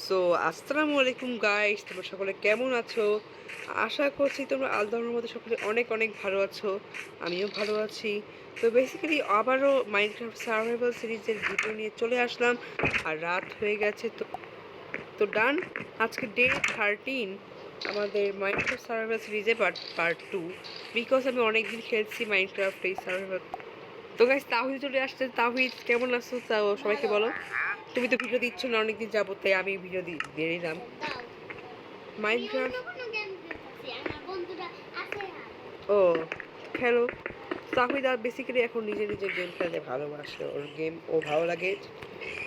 So আসসালামু আলাইকুম guys, তোমরা সকলে কেমন আছো? আশা করছি তোমরা আল্লাহর মধ্যে সকলে অনেক অনেক ভালো আছো। আমিও ভালো আছি। তো বেসিক্যালি আবারও মাইনক্রাফট সার্ভাইভাল সিরিজের ভিডিও নিয়ে চলে আসলাম। আর রাত হয়ে গেছে, তো তো ডান। আজকে ডে 13 আমাদের মাইনক্রাফট সার্ভাইভাল সিরিজে পার্ট 2। বিকজ আমি অনেকদিন খেলছি মাইনক্রাফট এই সার্ভাইভাল। তো গাইস, তাহিদ চলে আসছে। তাহিদ কেমন আছো? তাও সবাইকে বলো। তুমি তো ভিডিও দিচ্ছ না অনেকদিন যাবো, তাই আমি ভিডিও দিয়ে দিলাম। মাইনক্রাফট ও খেলো। তাহিদ আর বেসিক্যালি এখন নিজে নিজে গেম খেলতে ভালোবাসে, ওর গেম ও ভালো লাগে,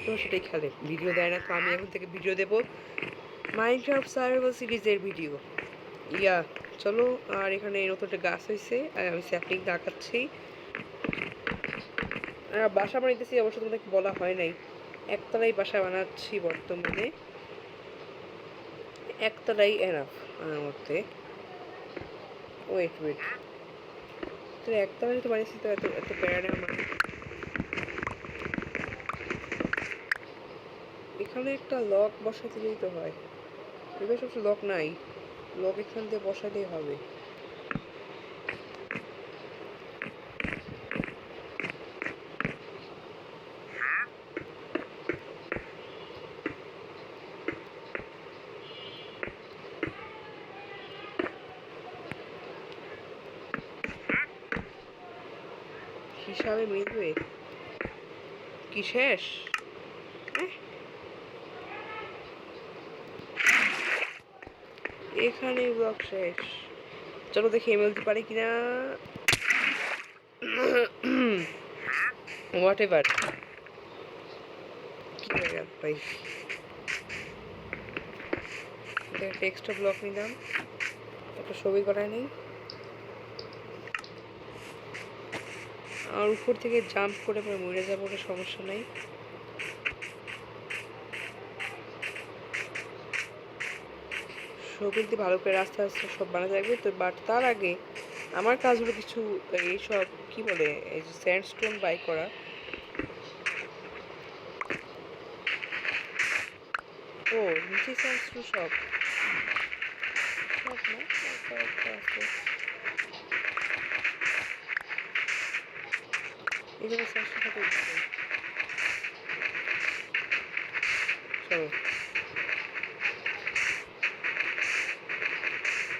তো সেটাই খেলে। ভিডিও দেয় না, তো আমি এখন থেকে ভিডিও দেবো মাইনক্রাফট সার্ভাইভাল সিরিজের ভিডিও। ইয়া চলো। আর এখানে নতুন একটা গাছ হয়েছে, আর আমি স্যাপলিং দেখাচ্ছি। বাসা বানাইতেছি, অবশ্য তোমাদেরকে বলা হয় নাই। একতলাই বাসা বানাচ্ছি বর্তমানে। একতলাই এনাফ আমার মধ্যে। ওয়েট, তো একতলাই তো বানিয়েছি, তো এত এত প্যারা নেওয়া মানে। এখানে একটা লক বসাতে দিলেই তো হয়। এবার সবসময় লক নাই, লক এখান দিয়ে বসালেই হবে। হিসাবে মিলবে কি শেষ? এখানে ব্লক শেষ। চলো দেখি মিলতে পারে কিনা। হোয়াট এভার, কি হয়ে গেল ভাই। টেক্সট ব্লক নিলাম, একটা ছবি করাই নেই। আর উপর থেকে জাম্প করে পরে মরে যাবো, ওটা সমস্যা নাই। ছবি দিয়ে ভালো করে আস্তে আস্তে সব বানাতে থাকবে তো, বাট তার আগে আমার কাজ হলো কিছু এইসব কি বলে, এই যে স্যান্ডস্টোন বাই করা। ও নিচে স্যান্ডস্টোন সব সব না, কয়েকটা আছে। এখানে স্যান্ডস্টোন থাকে। চলো,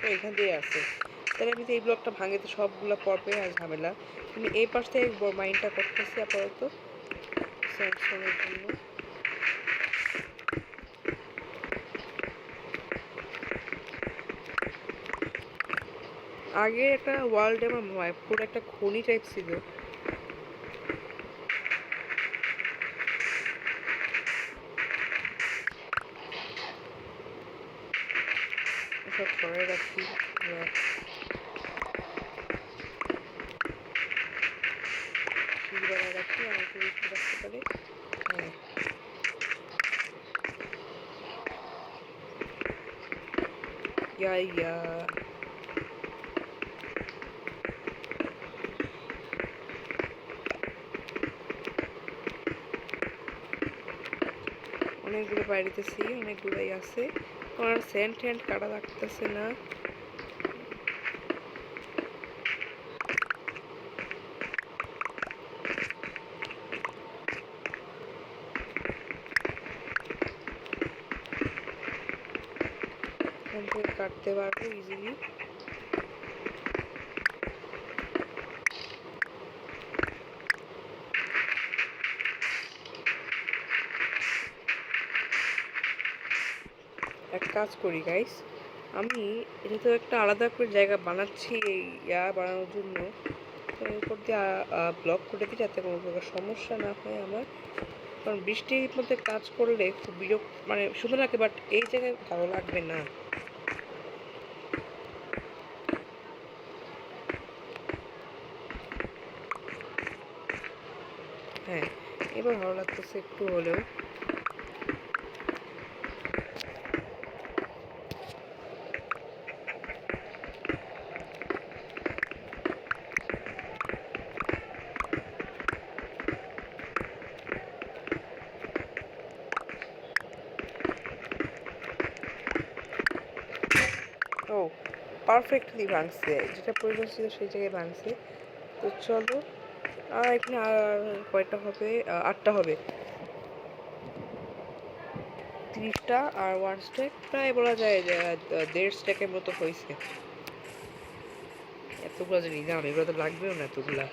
ও এখান দিয়ে আছে। তাহলে আমি তো এই ব্লকটা ভাঙে তো সবগুলা পড়বে আর ঝামেলা। আমি এই পাশ থেকে মাইন্ডটা করতেছি আপাতত স্যান্ডস্টোনের জন্য। আগে একটা ওয়ার্ল্ডে আমার পুরো একটা খনি টাইপ ছিল। সব সরাই রাখি। সিঁড়ি বানায় রাখি, আমাকে উঠতে রাখতে পারে। হ্যাঁ, ইয়া অনেকগুলো বাইরেতেছি, অনেকগুলোই আছে। আমার স্যান্ড ট্যান্ড কাটা লাগতেছে না। এখান থেকে কাটতে পারবো ইজিলি। এক কাজ করি গাইস, আমি এটা তো একটা আলাদা করে জায়গা বানাচ্ছি এই বানানোর জন্য। তো এর উপর দিয়ে ব্লক করে দিই যাতে কোনো প্রকার সমস্যা না হয় আমার। কারণ বৃষ্টির মধ্যে কাজ করলে খুব বিরক্ত, মানে সুন্দর লাগে, বাট এই জায়গায় ভালো লাগবে না। হ্যাঁ, এবার ভালো লাগতেছে একটু হলেও। ও পারফেক্টলি ভাঙছে, যেটা প্রয়োজন ছিল সেই জায়গায় ভাঙছে। তো চলো, আর এখানে আর কয়টা হবে? 8টা হবে। 30টা আর 1 স্ট্যাক, প্রায় বলা যায় যে 1.5 স্ট্যাকের মতো হয়েছে। এতগুলো যে নিলাম, এগুলো তো লাগবেও না এতগুলা।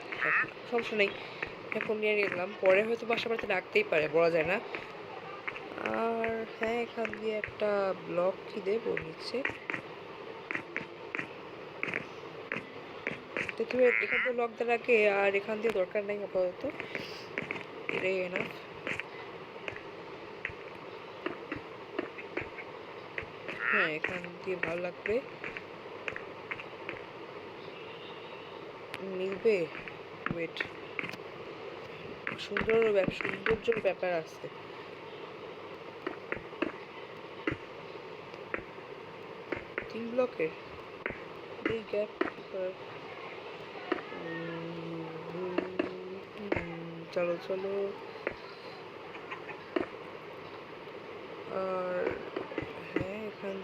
সমস্যা নেই, এখন নিয়ে নিলাম, পরে হয়তো বাসা বাড়িতে রাখতেই পারে, বলা যায় না। আর হ্যাঁ, এখান দিয়ে একটা ব্লক কি দেবো নিচে, দেখি এখান দিয়ে ব্লক দেওয়ার আগে, আর এখান দিয়ে দরকার নেই আপাতত, এটাই এনাফ। হ্যাঁ, এখান দিয়ে ভালো লাগবে, মিলবে। ওয়েট, সৌন্দর্যের ব্যাপার আছে। 3 ব্লকে এই গ্যাপ কি করার? চলো চলো। আর হ্যাঁ, এখান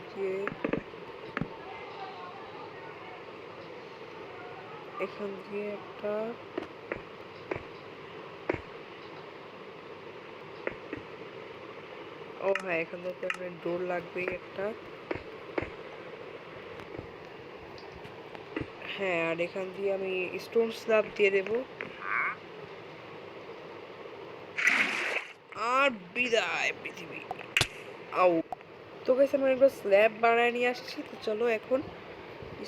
দিয়ে একটা, ও হ্যাঁ, এখান থেকে আপনার ডোর লাগবে একটা। হ্যাঁ, আর এখান দিয়ে আমি স্টোন স্ল্যাব দিয়ে দেবো। আর বিদায় পৃথিবী। আউ, তো গাইস আমি একবার স্ল্যাব বানায় নিয়ে আসছি। তো চলো, এখন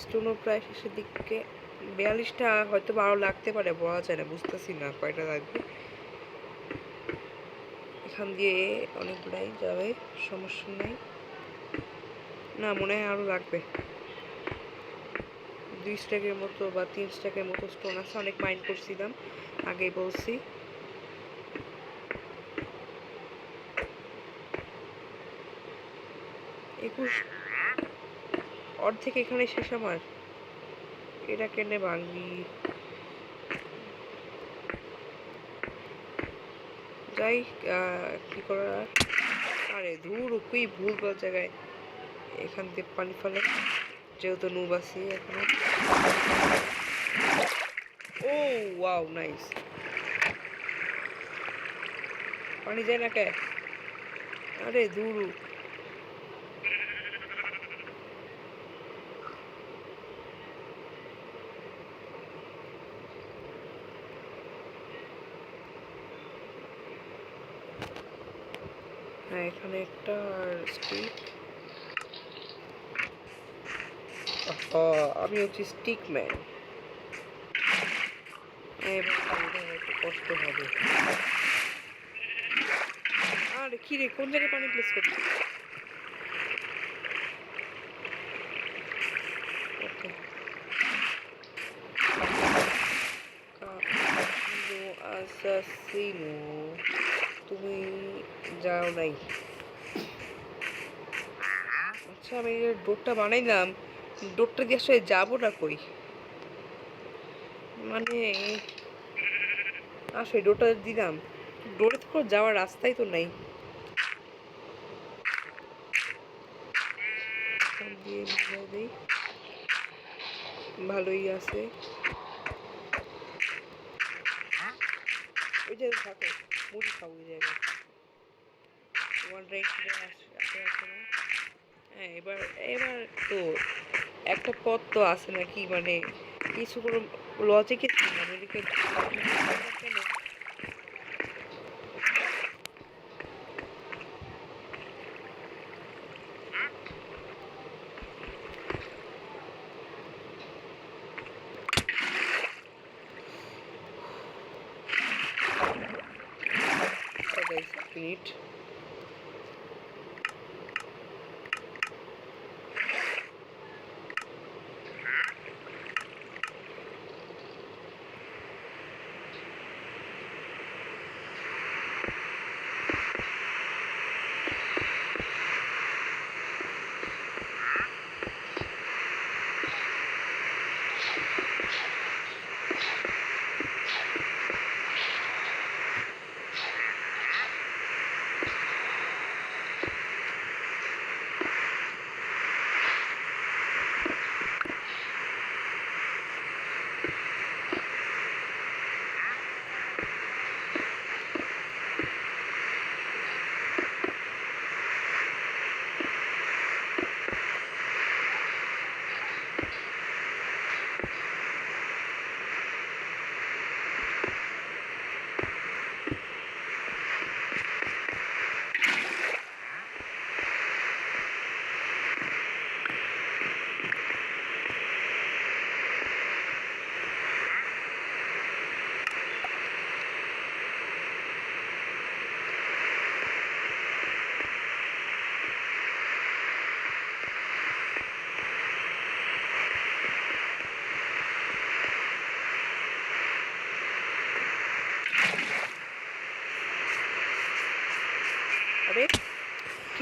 স্টোনও প্রায় শেষের দিকে। 42টা হয়তো আরও লাগতে পারে, বলা যায় না, বুঝতেছি না কয়টা লাগবে। এখান দিয়ে অনেকগুলাই যাবে, সমস্যা নেই। না, মনে হয় আরও লাগবে। 2 স্ট্যাকের মতো বা 3 স্ট্যাকের মতো স্টোন আছে, অনেক মাইন্ড করছিলাম, আগেই বলছি। একুশ, অর্ধেক এখানে শেষ আমার। এটা কেনে ভাঙবি, যাই, কি করার। আরে ধুর, খুবই ভুল ভাল জায়গায় এখান দিয়ে পানি ফেলে, যেহেতু নুব আছি এখানে। ও ওয়াও, নাইস। পানি যায় না কে? আরে ধুর। হ্যাঁ, এখানে একটা স্টিক। আমি হচ্ছি স্টিক ম্যান। এবার একটু কষ্ট হবে। আর কি রে, কোন জায়গায় পানি প্লেস করবি? ওকে, কাপিনো আসাসিনো, তুমি যাও নাই। আচ্ছা, আমি ডোরটা বানাইলাম, ডোরটা দিয়ে আসলে যাবো না কই? মানে আসলে ডোরটা দিলাম, ডোরে তো কোনো যাওয়ার রাস্তাই তো নাই। দিয়ে মিলাই দেই, ভালোই আছে। ওই যে থাকো, মুড়ি খাও ওই জায়গায়। ওয়ান রাইট আছে না? হ্যাঁ, এবার এবার তো একটা পথ তো আছে নাকি, মানে কিছু কোনো লজিকে ছিল না, এদিকে কেন? মিনিট।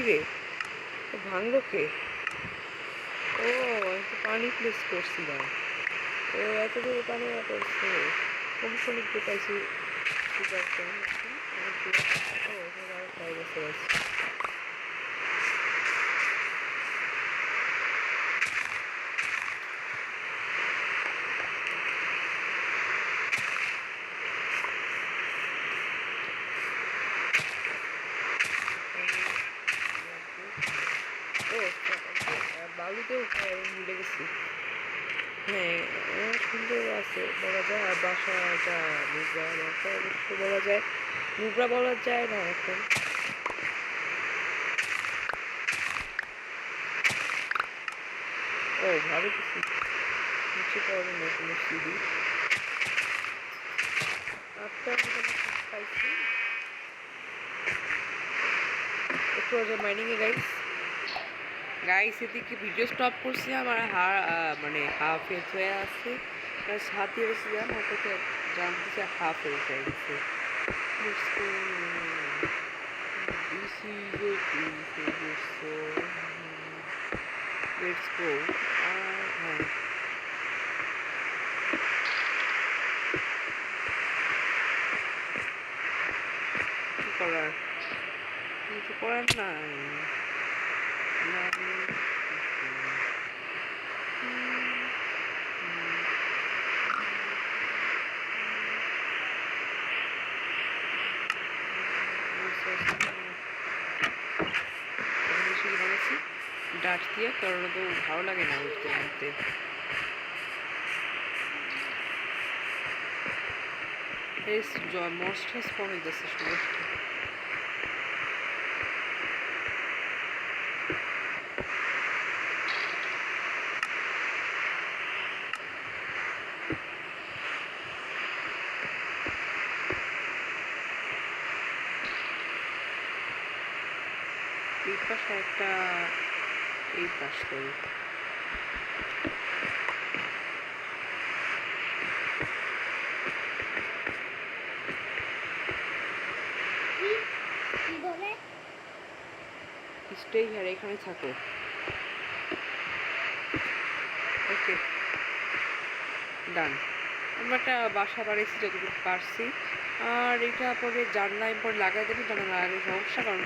কিরে ভাঙলো কে? ও আমি তো পানি প্লেস করছিলাম। ও এত দূরে পানি পড়ছে। অবশ্যই দেখতে পাইছি সুগার কেন ও এখানে আরো ফ্রাই বসে আছে। ও বালুতেও ভুলে গেছি। হ্যাঁ সুন্দর আছে বলা যায়। আর বাসাটা নুবরা বাসা অবশ্য বলা যায়, নুবরা বলা যায় না এখন। ও ভালো কিছু নিচে পড়ে না কোনো সিঁড়ি। আপনার পাইছি একটু আগে মাইনিংয়ে গাইস। গাইস এদিকে ভিডিও স্টপ করছি আমার মানে হাফ হেজ হয়ে আছে। সাথে এসেছিলাম ওটাকে জানতেছি হাফ হেজ হয়ে গেছে। Let's go. হ্যাঁ কি করার, কিছু করার নাই। বানাচ্ছি ডাট দিয়ে, কারণ তো ভালো লাগে না উঠতে উঠতে। এই মনস্টার স্পন হইতেছে সমস্ত। এই পাশে একটা, এই পাশ করে স্টে হিয়ার, এখানে থাকো। ওকে ডান। আমরা একটা বাসা বাড়িয়েছি যতটুকু পারছি। আর এটা পরে জানলায় পরে লাগাই দেবে, জানা লাগালে সমস্যা, কারণ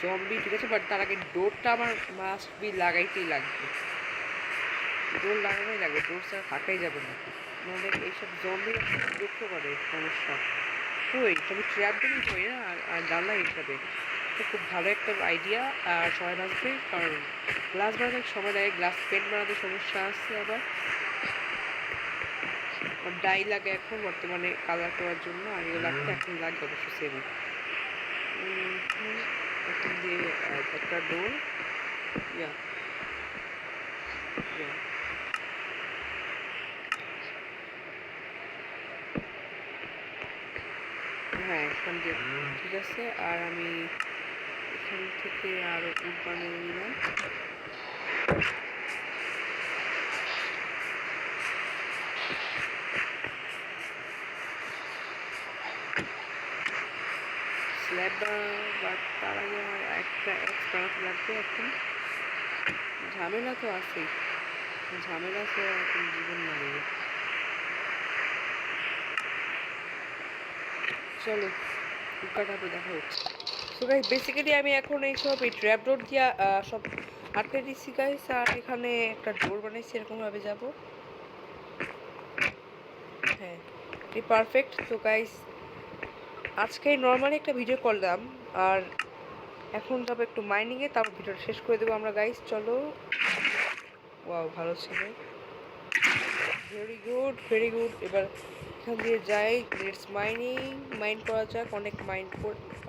জম্বি ঠিক আছে, বাট তার আগে ডোরটা আমার মাস্ট বি লাগাইতেই লাগবে। ডোর লাগানোই লাগবে, ডোর ছাড়া থাকাই যাবে না, নাহলে এইসব জম্বি বিরক্ত করে সমস্যা। ওই তবে ট্র্যাপ দিলেই হয় না, আর জানলা হিসাবে তো খুব ভালো একটা আইডিয়া। আর সবাই বাঁচবে, কারণ গ্লাস বানাতে সময় লাগে, গ্লাস পেন্ট বানাতে সমস্যা আসছে আবার। ডাই লাগে এখন বর্তমানে কালার করার জন্য, আগে লাগতো এখন লাগে অবশ্য সেমই। এখন দিয়ে একটা ডোর, ইয়া হ্যাঁ এখান দিয়ে ঠিক আছে। আর আমি এখান থেকে আরো উড বানিয়ে নিলাম। স্ল্যাব বা তার আগে আমার একটা এক্স বানাতে লাগবে। এখন ঝামেলা তো আছেই, ঝামেলা তো এখন জীবন নাই। চলো কাটাবে দেখা হচ্ছে। সো গাইস বেসিক্যালি আমি এখন এইসব এই ট্র্যাপ ডোর দিয়া সব আটকে দিচ্ছি গাইস। আর এখানে একটা ডোর বানাইছি এরকমভাবে যাব। হ্যাঁ এই পারফেক্ট। তো গাইস আজকে নর্মালি একটা ভিডিও করলাম, আর এখন যাবো একটু মাইনিংয়ে, তারপর ভিডিওটা শেষ করে দেবো আমরা গাইস। চলো ওয়াও ভালো ছিল, ভেরি গুড ভেরি গুড। এবার এখান দিয়ে যাই, লেটস মাইন করা যাক।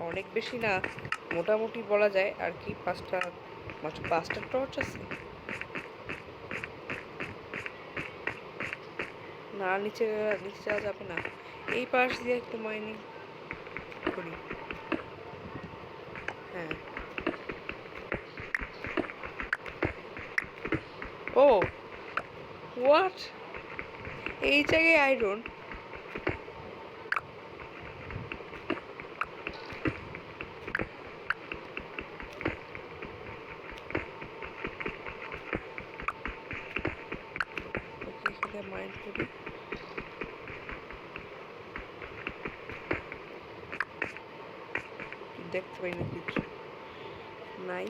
অনেক বেশি না, মোটামুটি বলা যায় আর কি। মাত্র 5টা টর্চ আছে না, নিচে নিচে যাওয়া যাবে না। এই পাশ দিয়ে একটু মাইনিং করি। হ্যাঁ ও হোয়াট, এই জায়গায় আয়রন? করি। দেখতে পাই না কিছু, নাই।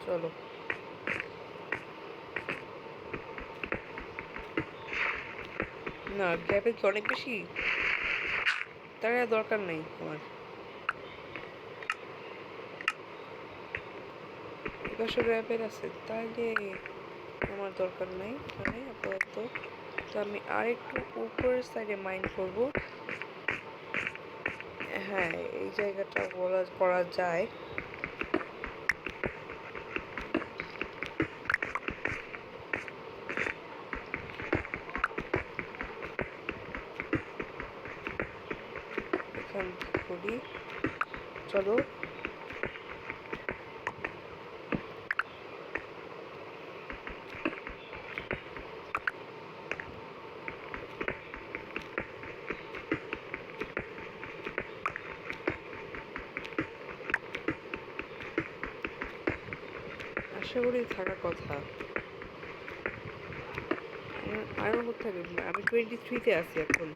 চলো, না গ্যাপে কি অনেক বেশি? তার আর দরকার নেই আমার। এপাশে গ্যাপের আছে, তাহলে আমার দরকার নাই মানে আপাতত। তো আমি আরেকটু উপরের সাইডে মাইন্ড করব। হ্যাঁ, এই জায়গাটা করা যায়। এখান থেকে করি, চলো। আশা করি থাকার কথা। আরো করতে হবে, আমি 23-তে আছি এখন।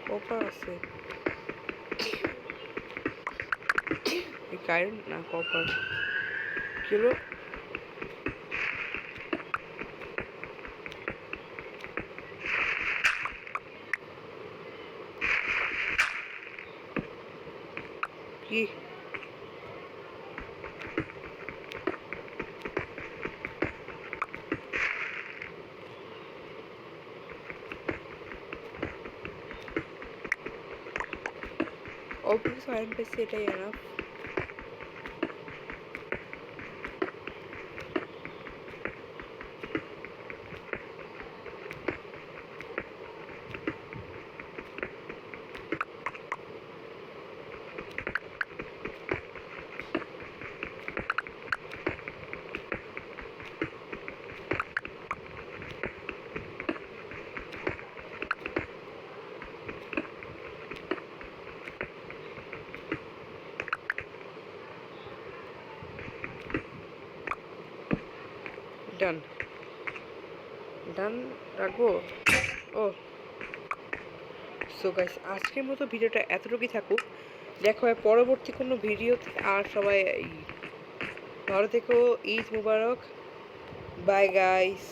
কপার আছে, এই কারেন্ট না কপার কিলো। কি অল্প কিছু আয়রন পেয়েছি, এটাই এনাফ। ডান, ডান রাখবো। ও সো গাইস, আজকের মতো ভিডিওটা এতটুকুই থাকুক। দেখা হয় পরবর্তী কোনো ভিডিওতে। আর সবাই ভালো থেকো, ঈদ মুবারক, বাই গাইস।